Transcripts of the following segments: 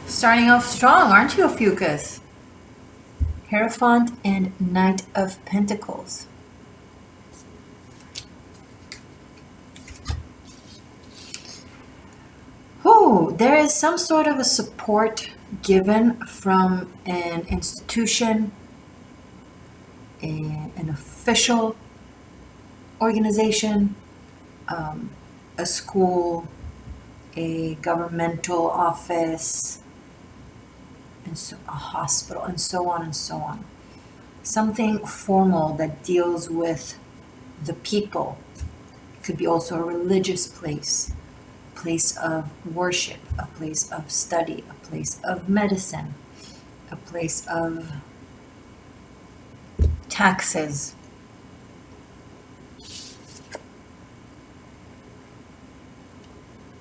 Starting off strong, aren't you, Ophiuchus? Hierophant and Knight of Pentacles. Oh, there is some sort of a support given from an institution, an official organization, a school, a governmental office, and so a hospital, and so on and so on. Something formal that deals with the people. It could be also a religious place, a place of worship, a place of study, a place of medicine, a place of taxes.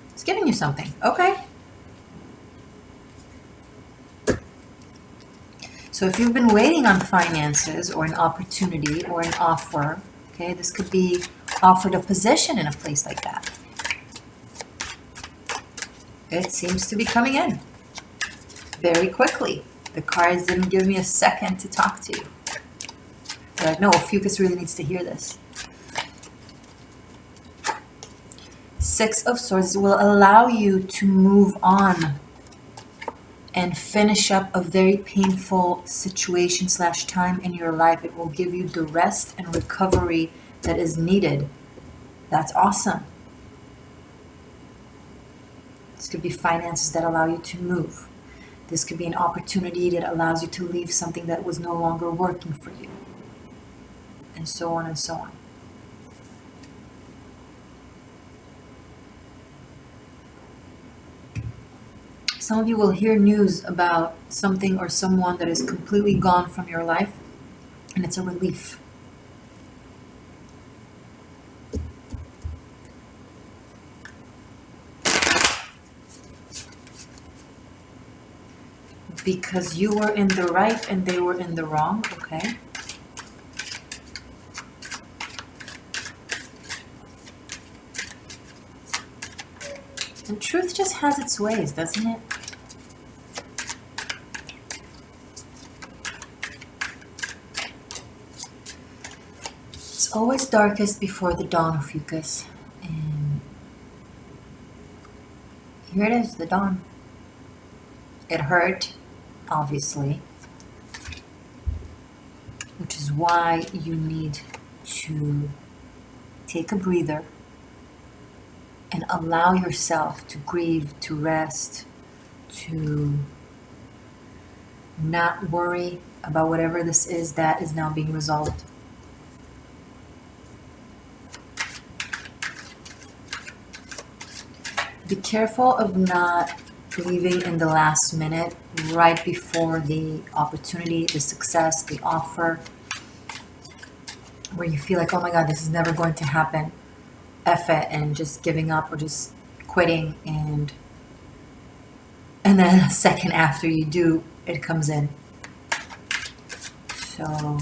It's giving you something. Okay. So if you've been waiting on finances or an opportunity or an offer, okay, this could be offered a position in a place like that. It seems to be coming in very quickly. The cards didn't give me a second to talk to you. They're like, no, Ophiuchus really needs to hear this. Six of Swords will allow you to move on and finish up a very painful situation / time in your life. It will give you the rest and recovery that is needed. That's awesome. This could be finances that allow you to move. This could be an opportunity that allows you to leave something that was no longer working for you. And so on and so on. Some of you will hear news about something or someone that is completely gone from your life, and it's a relief. Because you were in the right and they were in the wrong, okay? And truth just has its ways, doesn't it? It's always darkest before the dawn, Ophiuchus. And here it is, the dawn. It hurt, obviously, which is why you need to take a breather and allow yourself to grieve, to rest, to not worry about whatever this is that is now being resolved. Be careful of not leaving in the last minute, right before the opportunity, the success, the offer, where you feel like, oh my God, this is never going to happen. F it, and just giving up or just quitting, and then a second after you do, it comes in. So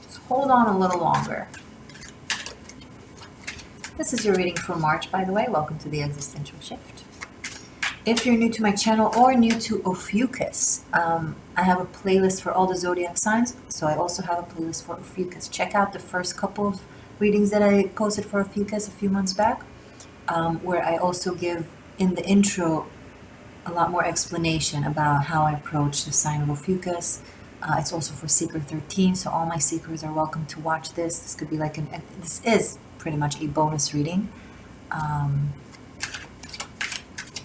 just hold on a little longer. This is your reading for March, by the way. Welcome to the Existential Shift. If you're new to my channel or new to Ophiuchus, I have a playlist for all the zodiac signs, so I also have a playlist for Ophiuchus. Check out the first couple of readings that I posted for Ophiuchus a few months back, where I also give, in the intro, a lot more explanation about how I approach the sign of Ophiuchus. It's also for Seeker 13, so all my seekers are welcome to watch this. This could be like this is pretty much a bonus reading.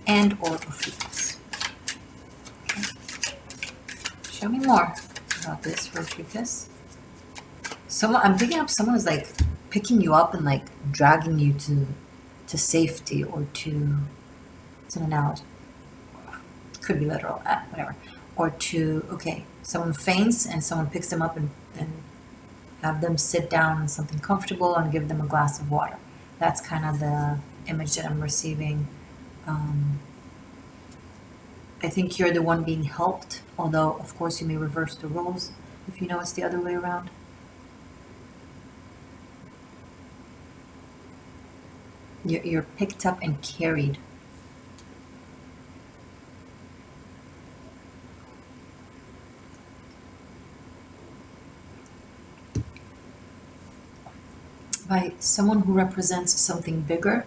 And or Ophiuchus. Okay. Show me more about this for Ophiuchus. I'm picking up someone who's like picking you up and like dragging you to safety, or to, it's an analogy. Could be literal, whatever. Or to, okay, someone faints and someone picks them up and have them sit down in something comfortable and give them a glass of water. That's kind of the image that I'm receiving. I think you're the one being helped, although of course you may reverse the roles if you know it's the other way around. You're picked up and carried someone who represents something bigger,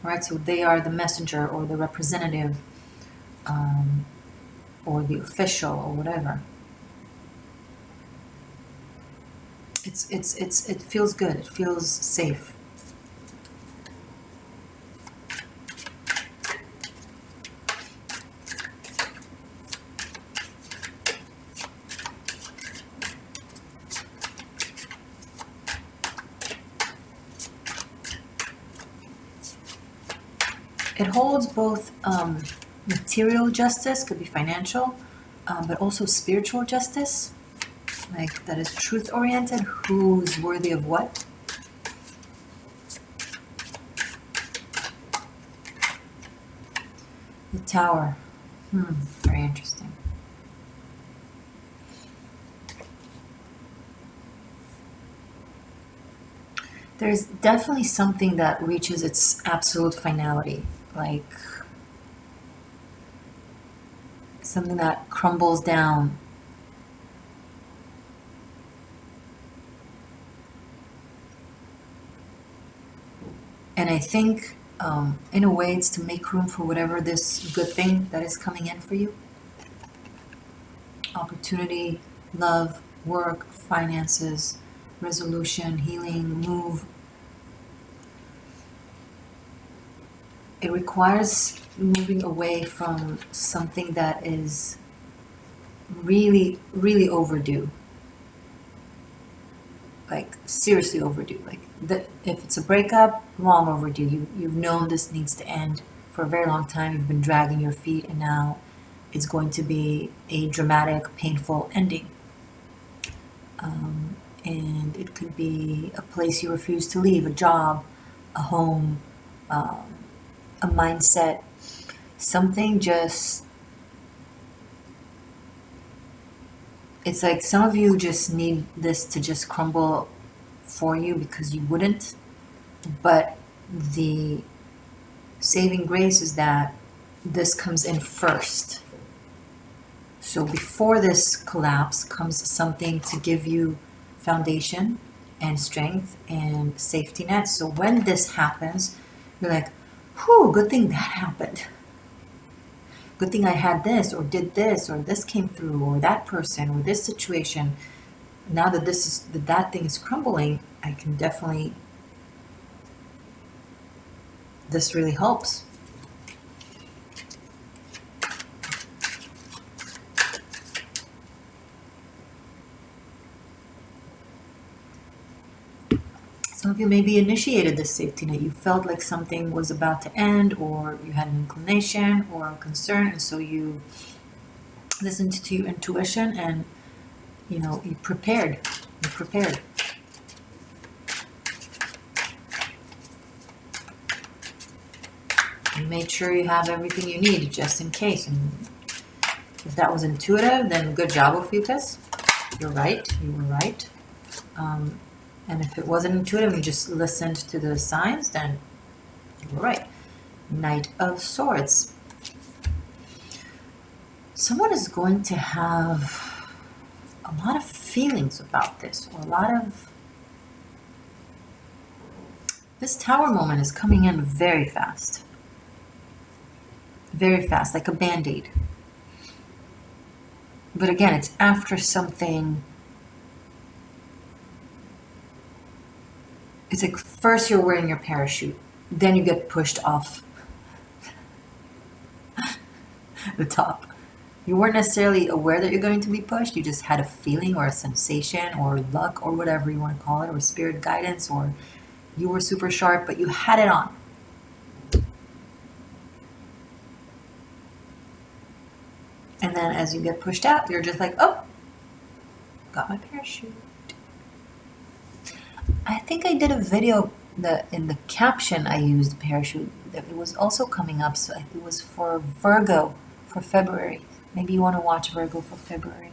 right? So they are the messenger or the representative, or the official or whatever. It feels good. It feels safe. It holds both material justice, could be financial, but also spiritual justice, like that is truth oriented, who's worthy of what. The Tower. Very interesting. There's definitely something that reaches its absolute finality, like something that crumbles down. And I think, in a way, it's to make room for whatever this good thing that is coming in for you. Opportunity, love, work, finances, resolution, healing, move. It requires moving away from something that is really, really overdue. Like seriously overdue. Like if it's a breakup, long overdue. You've known this needs to end for a very long time. You've been dragging your feet, and now it's going to be a dramatic, painful ending. And it could be a place you refuse to leave, a job, a home, a mindset, something just. It's like some of you just need this to just crumble for you because you wouldn't. But the saving grace is that this comes in first. So before this collapse comes something to give you foundation and strength and safety net. So when this happens, you're like, whew, good thing that happened. Good thing I had this or did this or this came through or that person or this situation. Now that that thing is crumbling, I can definitely, this really helps. Some of you maybe initiated this safety net. You felt like something was about to end, or you had an inclination or a concern, and so you listened to your intuition and you prepared. You prepared. You made sure you have everything you need just in case. And if that was intuitive, then good job, Ophiuchus. You're right. You were right. And if it wasn't intuitive, you just listened to the signs, then you were right. Knight of Swords. Someone is going to have a lot of feelings about this, or a lot of... This Tower moment is coming in very fast. Very fast, like a Band-Aid. But again, it's after something... It's like first you're wearing your parachute, then you get pushed off the top. You weren't necessarily aware that you're going to be pushed. You just had a feeling or a sensation or luck or whatever you want to call it, or spirit guidance, or you were super sharp, but you had it on. And then as you get pushed out, you're just like, oh, got my parachute. I think I did a video that in the caption I used parachute. It was also coming up, so it was for Virgo for February. Maybe you want to watch Virgo for February.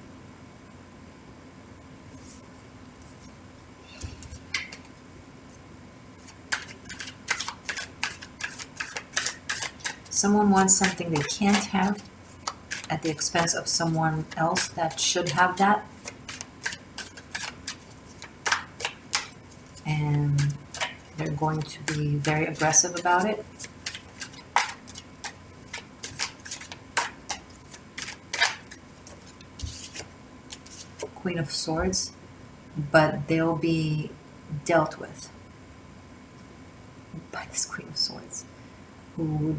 Someone wants something they can't have at the expense of someone else that should have that. And They're going to be very aggressive about it. Queen of Swords, but they'll be dealt with by this Queen of Swords, who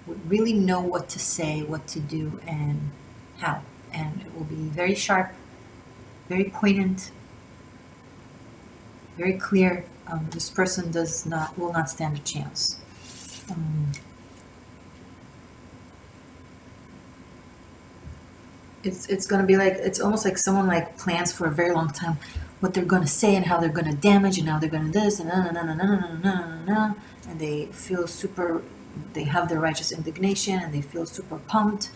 would really know what to say, what to do, and how. And it will be very sharp, very poignant, very clear. This person will not stand a chance. It's gonna be like, it's almost like someone like plans for a very long time what they're gonna say and how they're gonna damage and how they're gonna this and and they feel super, they have their righteous indignation and they feel super pumped,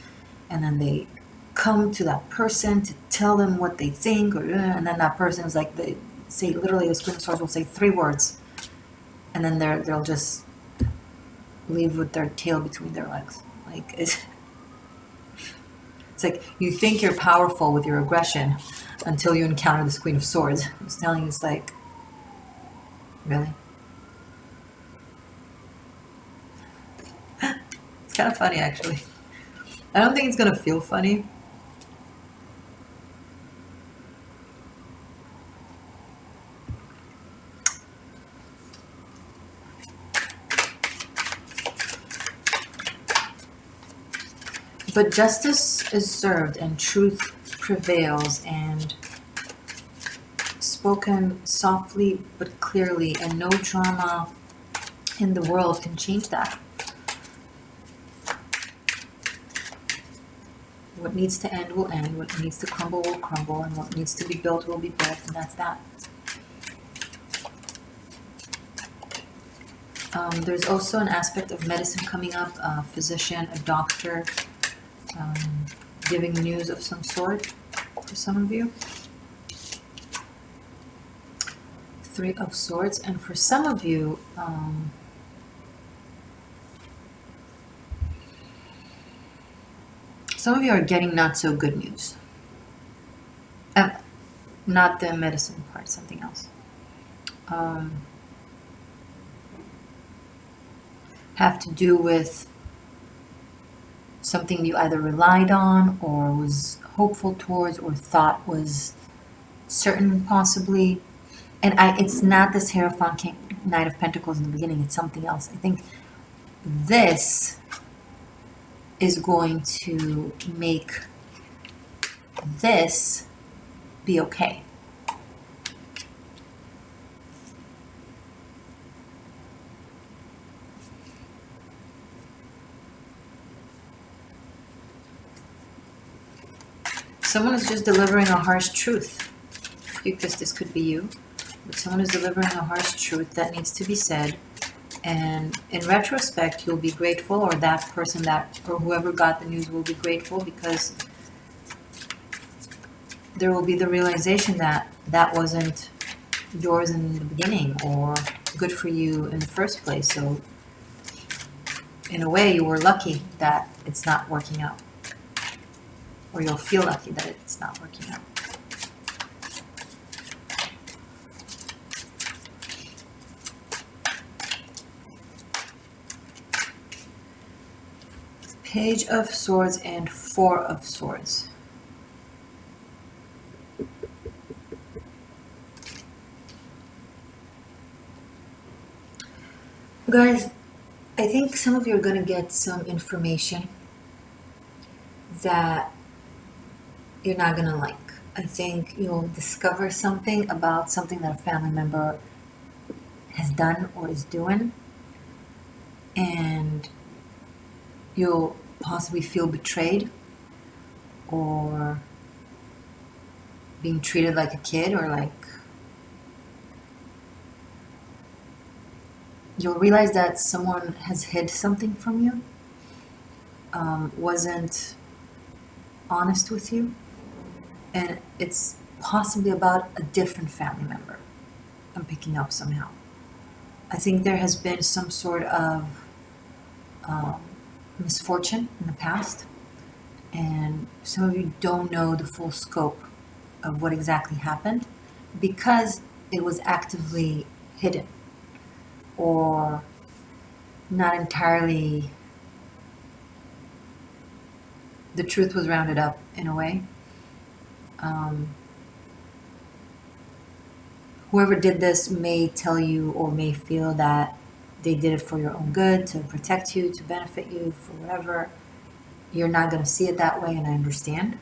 and then they come to that person to tell them what they think, and then that person is like, they say literally, the Queen of Swords will say 3 words, and then they'll just leave with their tail between their legs. Like it's like you think you're powerful with your aggression until you encounter this Queen of Swords. I was telling you, it's like, really? It's kind of funny, actually. I don't think it's going to feel funny. But justice is served and truth prevails, and spoken softly but clearly, and no drama in the world can change that. What needs to end will end, what needs to crumble will crumble, and what needs to be built will be built, and that's that. There's also an aspect of medicine coming up, a physician, a doctor, giving news of some sort for some of you. 3 of Swords, and for some of you, are getting not so good news. Not the medicine part, something else. Have to do with something you either relied on or was hopeful towards or thought was certain, possibly. And it's not this Hierophant Knight of Pentacles in the beginning, it's something else. I think this is going to make this be okay. Someone is just delivering a harsh truth. Because this could be you, but someone is delivering a harsh truth that needs to be said. And in retrospect, you'll be grateful, or that person or whoever got the news will be grateful, because there will be the realization that that wasn't yours in the beginning or good for you in the first place. So in a way, you were lucky that it's not working out, or you'll feel lucky that it's not working out. Page of Swords and 4 of Swords. Guys, I think some of you are going to get some information that you're not going to like. I think you'll discover something about something that a family member has done or is doing, and you'll possibly feel betrayed or being treated like a kid, or like you'll realize that someone has hid something from you, wasn't honest with you, and it's possibly about a different family member. I'm picking up somehow. I think there has been some sort of misfortune in the past, and some of you don't know the full scope of what exactly happened because it was actively hidden. or not entirely, the truth was rounded up in a way. Whoever did this may tell you or may feel that they did it for your own good, to protect you, to benefit you, for whatever. You're not going to see it that way, and I understand.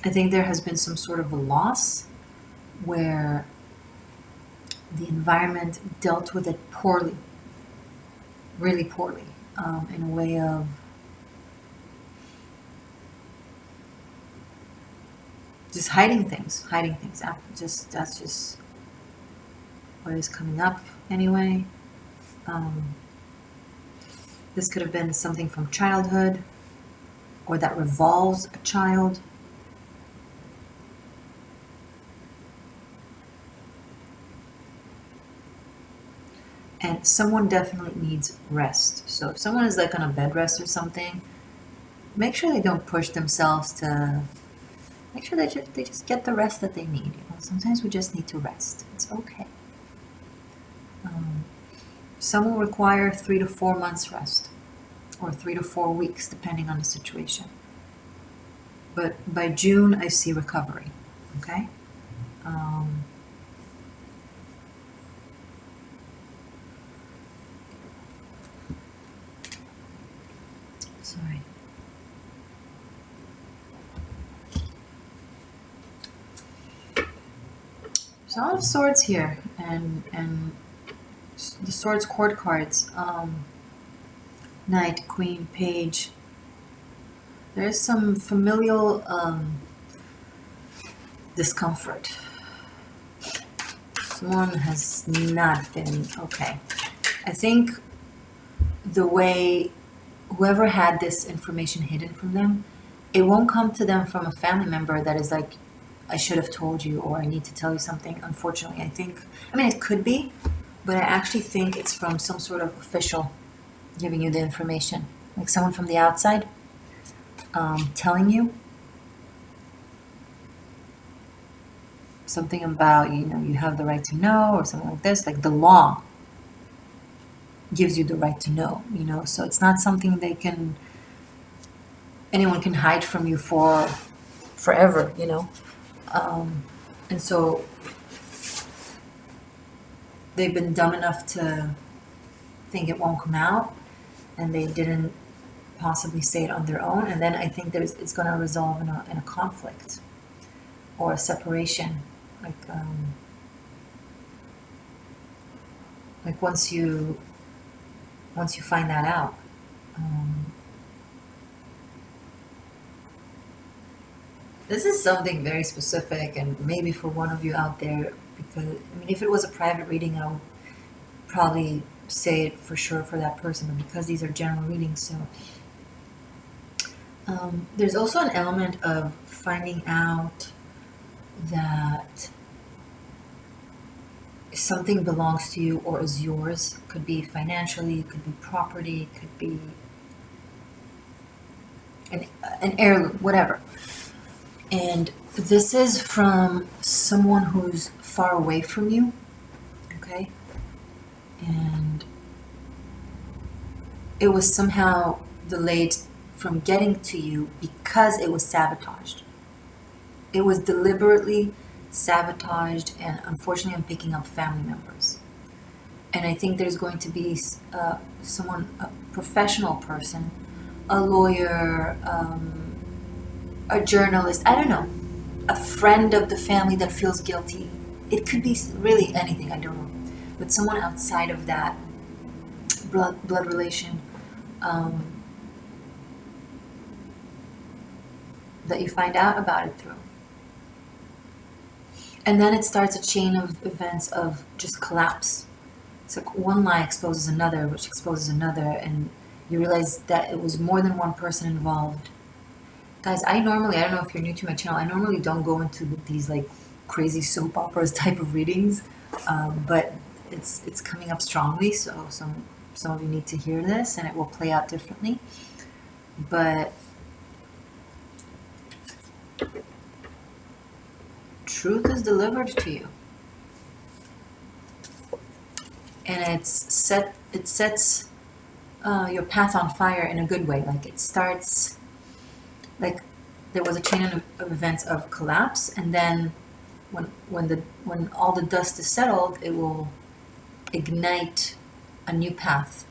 I think there has been some sort of a loss where the environment dealt with it poorly, really poorly, in a way of just hiding things. That's just what is coming up anyway. This could have been something from childhood, or that revolves a child. And someone definitely needs rest. So if someone is like on a bed rest or something, make sure they don't push themselves to, make sure they just get the rest that they need. You know, sometimes we just need to rest. It's okay. Some will require 3 to 4 months rest, or 3 to 4 weeks, depending on the situation. But by June, I see recovery. Okay. Sorry. There's a lot of swords here, and the swords court cards. Knight, Queen, Page. There's some familial discomfort. Someone has not been okay. I think the way whoever had this information hidden from them, it won't come to them from a family member that is like, I should have told you, or I need to tell you something. Unfortunately, I mean, it could be, but I actually think it's from some sort of official giving you the information, like someone from the outside telling you something about, you have the right to know, or something like this. Like the law gives you the right to know, so it's not something anyone can hide from you for forever, and so they've been dumb enough to think it won't come out, and they didn't possibly say it on their own. And then I think it's going to resolve in a conflict or a separation, like once you find that out. This is something very specific, and maybe for one of you out there, because I mean, if it was a private reading, I would probably say it for sure for that person, but because these are general readings, so there's also an element of finding out that something belongs to you or is yours. Could be financially, could be property, could be an heirloom, whatever. And this is from someone who's far away from you, okay? And it was somehow delayed from getting to you because it was sabotaged. It was deliberately sabotaged, and unfortunately I'm picking up family members. And I think there's going to be someone, a professional person, a lawyer, a journalist, I don't know, a friend of the family that feels guilty. It could be really anything, I don't know. But someone outside of that blood relation that you find out about it through. And then it starts a chain of events of just collapse. It's like one lie exposes another, which exposes another, and you realize that it was more than one person involved. Guys, I don't know if you're new to my channel, I normally don't go into these like crazy soap operas type of readings, but it's coming up strongly, so some of you need to hear this, and it will play out differently. But truth is delivered to you. And it sets your path on fire in a good way. Like it starts, like there was a chain of events of collapse, and then when all the dust is settled, it will ignite a new path,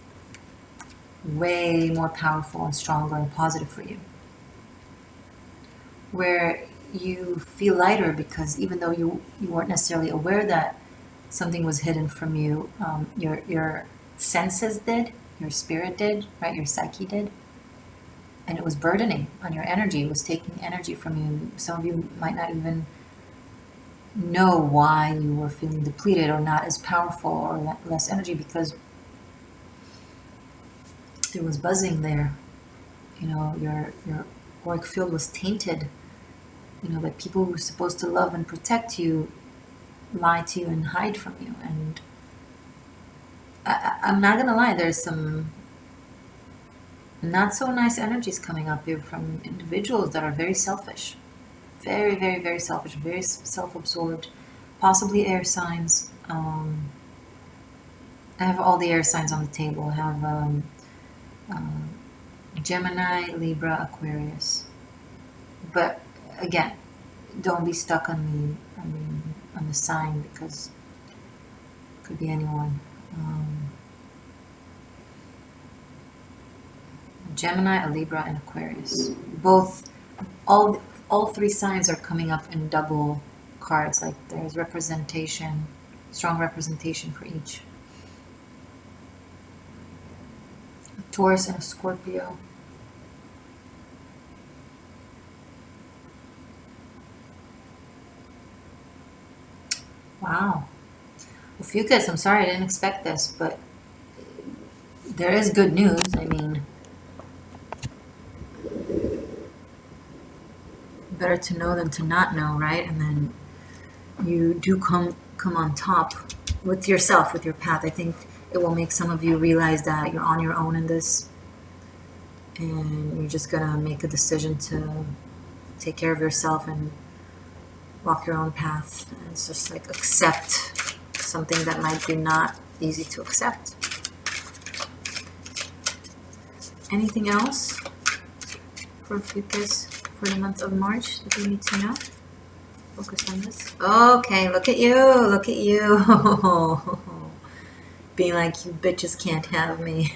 way more powerful and stronger and positive for you, where you feel lighter because even though you weren't necessarily aware that something was hidden from you, your senses did, your spirit did, right? Your psyche did. And it was burdening on your energy. It was taking energy from you. Some of you might not even know why you were feeling depleted or not as powerful or less energy, because there was buzzing there. You know, your auric field was tainted. You know, that people who were supposed to love and protect you lie to you and hide from you. And I'm not gonna lie, there's some not so nice energies coming up here from individuals that are very selfish. Very, very, very selfish, very self-absorbed, possibly air signs. I have all the air signs on the table. I have Gemini, Libra, Aquarius. But again, don't be stuck on the sign, because it could be anyone. Gemini, a Libra, and Aquarius. All three signs are coming up in double cards. Like there's representation, strong representation for each. A Taurus and a Scorpio. Wow. Ophiuchus, I'm sorry I didn't expect this, but there is good news. I mean, better to know than to not know, right? And then you do come on top with yourself, with your path. I think it will make some of you realize that you're on your own in this, and you're just gonna make a decision to take care of yourself and walk your own path. And it's just like accept something that might be not easy to accept. Anything else for Ophiuchus for the month of March that you need to know? Focus on this. Okay, look at you. Being like, you bitches can't have me.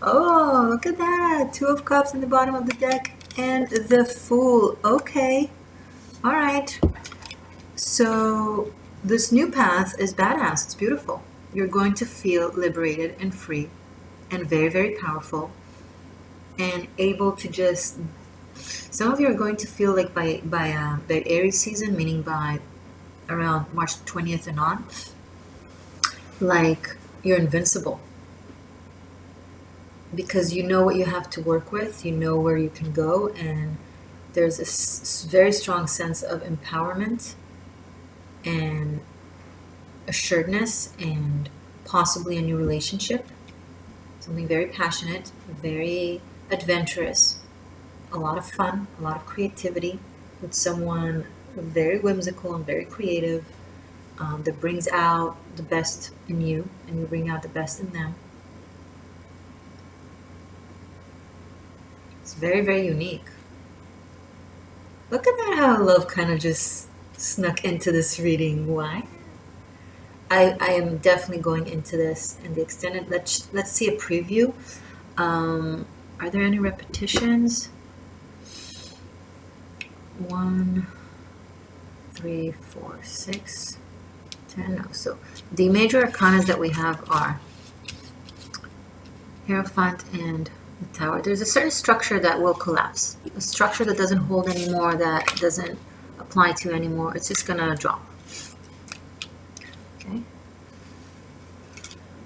Oh, look at that. 2 of Cups in the bottom of the deck and the Fool. Okay. All right. So this new path is badass. It's beautiful. You're going to feel liberated and free and very, very powerful and able to just... Some of you are going to feel like by Aries season, meaning by around March 20th and on, like you're invincible. Because you know what you have to work with, you know where you can go, and there's a very strong sense of empowerment and assuredness, and possibly a new relationship, something very passionate, very adventurous, a lot of fun, a lot of creativity, with someone very whimsical and very creative, that brings out the best in you, and you bring out the best in them. It's very, very unique. Look at that, how love kind of just snuck into this reading. Why? I am definitely going into this in the extended. Let's see a preview. Are there any repetitions? 1, 3, 4, 6, 10. No. So the major arcanas that we have are Hierophant and the Tower. There's a certain structure that will collapse. A structure that doesn't hold anymore, that doesn't apply to you anymore. It's just gonna drop. Okay.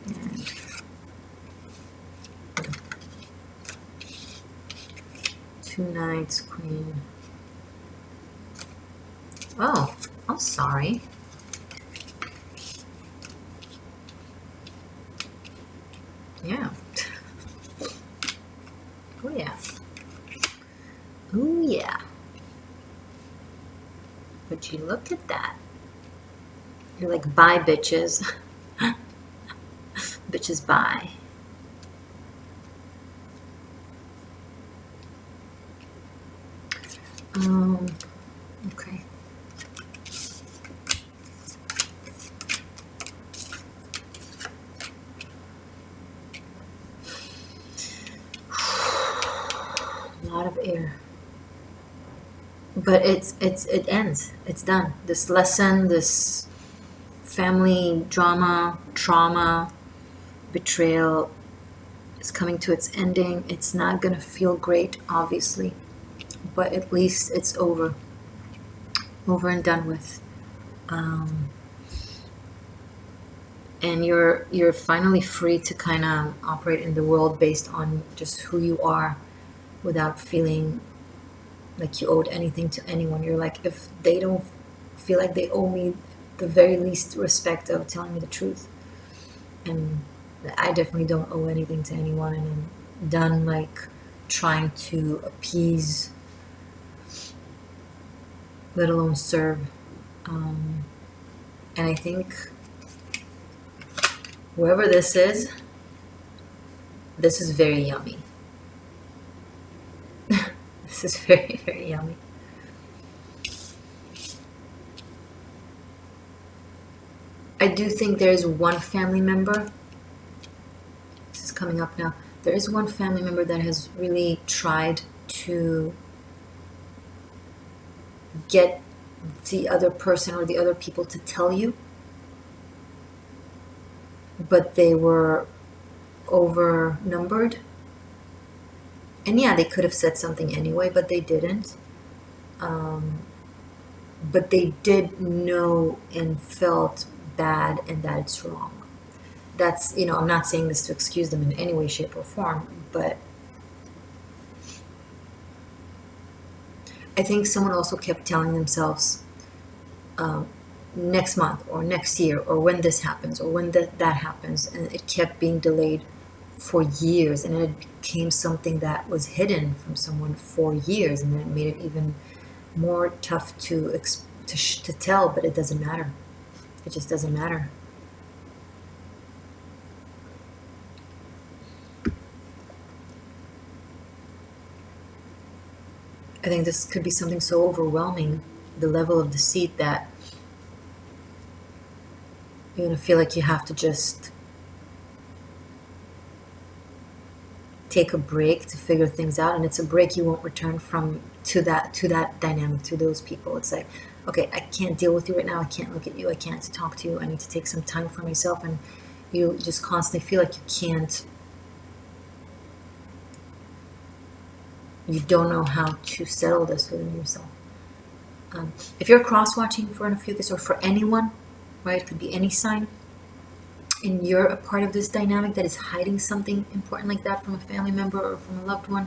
And 2 Knights, Queen. Oh, I'm sorry. Yeah. Oh yeah. Oh yeah. energy. Look at that. You're like, bye, bitches. Bitches, bye. Okay. A lot of air. But it ends. It's done. This lesson, this family drama, trauma, betrayal is coming to its ending. It's not gonna feel great, obviously, but at least it's over and done with. And you're finally free to kind of operate in the world based on just who you are, without feeling like you owed anything to anyone. You're like, if they don't feel like they owe me the very least respect of telling me the truth, and I definitely don't owe anything to anyone, and I'm done like trying to appease, let alone serve. And I think whoever this is very yummy. This is very, very yummy. I do think there's one family member, this is coming up now, there is one family member that has really tried to get the other person or the other people to tell you, but they were overnumbered. And yeah, they could have said something anyway, but they didn't. But they did know and felt bad, and that it's wrong. That's, I'm not saying this to excuse them in any way, shape, or form, but I think someone also kept telling themselves, next month or next year, or when this happens, or when that happens, and it kept being delayed for years, and it became something that was hidden from someone for years, and then it made it even more tough to tell. But it doesn't matter. It just doesn't matter. I think this could be something so overwhelming, the level of deceit, that you're gonna feel like you have to just take a break to figure things out, and it's a break you won't return from to that dynamic, to those people. It's like, okay, I can't deal with you right now, I can't look at you, I can't talk to you, I need to take some time for myself. And you just constantly feel like you don't know how to settle this within yourself. If you're cross-watching for an Ophiuchus, or for anyone, right, it could be any sign, and you're a part of this dynamic that is hiding something important like that from a family member or from a loved one,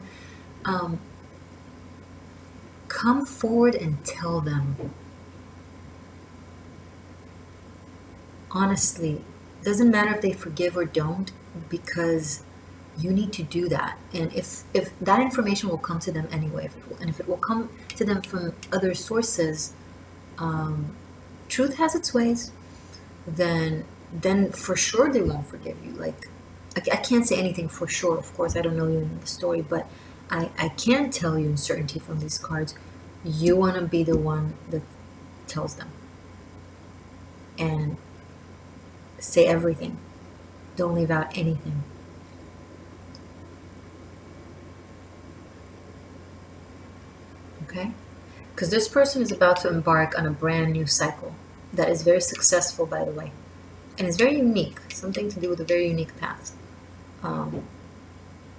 come forward and tell them. Honestly, it doesn't matter if they forgive or don't, because you need to do that. And if that information will come to them anyway, if it will come to them from other sources, truth has its ways, then for sure they won't forgive you. Like, I can't say anything for sure, of course, I don't know you in the story, but I can tell you in certainty from these cards, you want to be the one that tells them. And say everything. Don't leave out anything. Okay? Because this person is about to embark on a brand new cycle that is very successful, by the way. And it's very unique, something to do with a very unique past. I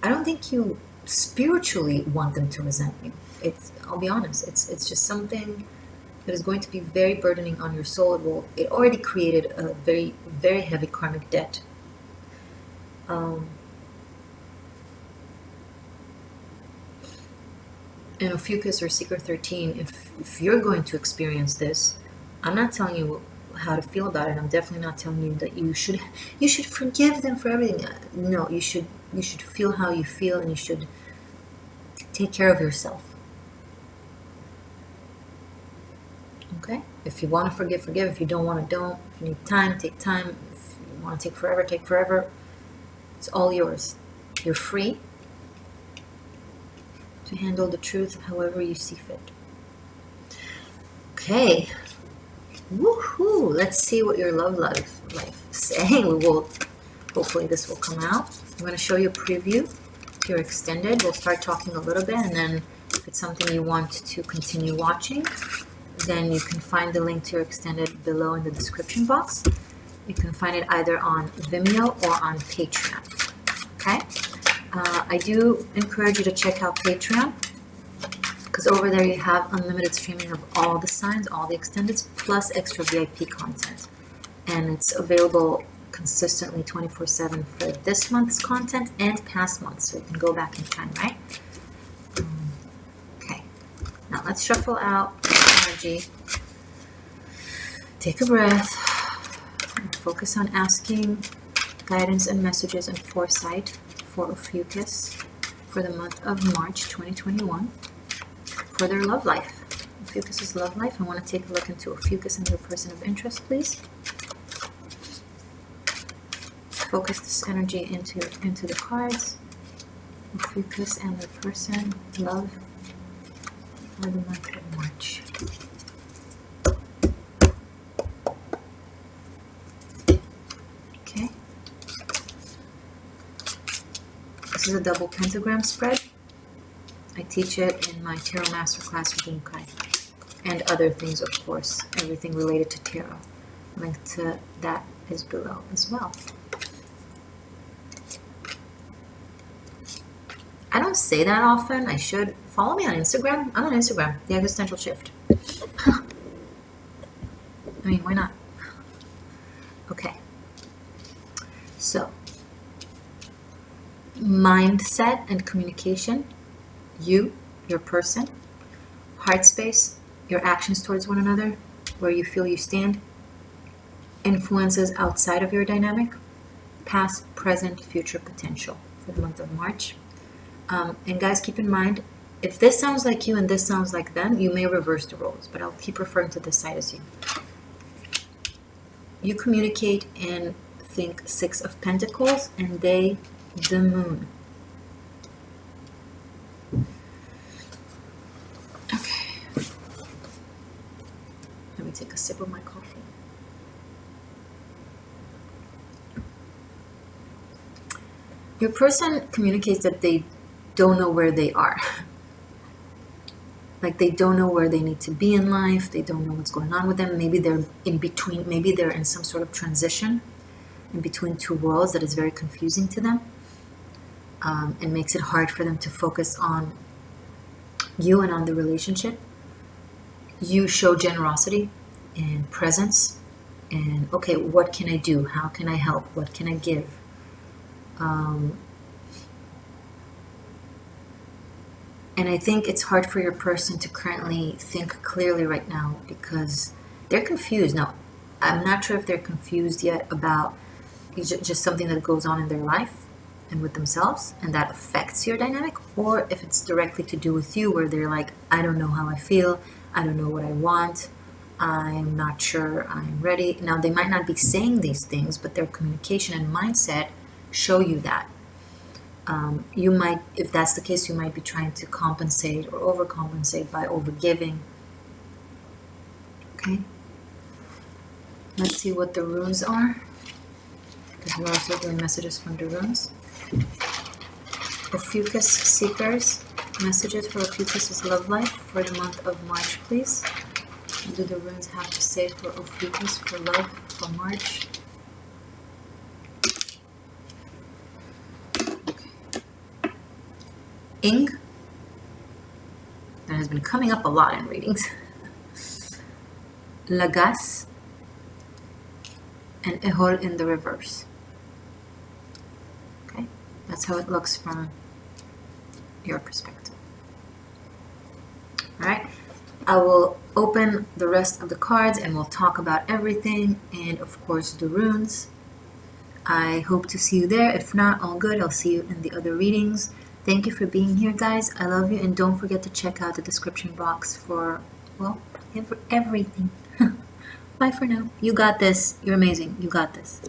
don't think you spiritually want them to resent you. I'll be honest, it's just something that is going to be very burdening on your soul. It already created a very, very heavy karmic debt. And Ophiuchus or Seeker 13, if you're going to experience this, I'm not telling you how to feel about it. I'm definitely not telling you that you should forgive them for everything. No, you should feel how you feel, and you should take care of yourself. Okay? If you want to forgive, forgive. If you don't want to, don't. If you need time, take time. If you want to take forever, take forever. It's all yours. You're free to handle the truth however you see fit. Okay. Woohoo! Let's see what your love life is saying. We will, hopefully this will come out. I'm going to show you a preview to your extended. We'll start talking a little bit, and then if it's something you want to continue watching, then you can find the link to your extended below in the description box. You can find it either on Vimeo or on Patreon. Okay? I do encourage you to check out Patreon, because over there you have unlimited streaming of all the signs, all the extendeds, plus extra VIP content. And it's available consistently 24/7 for this month's content and past months, so you can go back in time, right? Okay. Now let's shuffle out energy. Take a breath. And focus on asking guidance and messages and foresight for Ophiuchus for the month of March 2021 for their love life. Ophiuchus' love life. I want to take a look into Ophiuchus and their person of interest, please. Focus this energy into the cards. Ophiuchus and their person, love for the month of March. Okay. This is a double pentagram spread. I teach it in my Tarot Masterclass with Morgane. And other things, of course. Everything related to tarot. Link to that is below as well. I don't say that often. I should. Follow me on Instagram. I'm on Instagram. The Existential Shift. I mean, why not? Okay. So, mindset and communication. You, your person. Heart space. Your actions towards one another. Where you feel you stand. Influences outside of your dynamic. Past, present, future potential for the month of March. And guys, keep in mind, if this sounds like you and this sounds like them, you may reverse the roles, but I'll keep referring to this side as you. You communicate and think Six of Pentacles, and they, the Moon. Okay. Let me take a sip of my coffee. Your person communicates that they don't know where they are. Like they don't know where they need to be in life. They don't know what's going on with them. Maybe they're in between. Maybe they're in some sort of transition in between two worlds that is very confusing to them, and makes it hard for them to focus on you and on the relationship. You show generosity and presence and, okay, what can I do? How can I help? What can I give? And I think it's hard for your person to currently think clearly right now because they're confused. Now, I'm not sure if they're confused yet about just something that goes on in their life and with themselves and that affects your dynamic, or if it's directly to do with you where they're like, I don't know how I feel. I don't know what I want. I'm not sure I'm ready. Now, they might not be saying these things, but their communication and mindset show you that. You might, if that's the case, you might be trying to compensate or overcompensate by overgiving. Okay. Let's see what the runes are, because we're also doing messages from the runes. Ophiuchus seekers, messages for Ophiuchus' love life for the month of March, please. What do the runes have to say for Ophiuchus for love for March? Ing, that has been coming up a lot in readings. Lagas and Ehol in the reverse. Okay, that's how it looks from your perspective. All right, I will open the rest of the cards and we'll talk about everything and of course the runes. I hope to see you there. If not, all good. I'll see you in the other readings. Thank you for being here, guys. I love you. And don't forget to check out the description box for well, everything. Bye for now. You got this. You're amazing. You got this.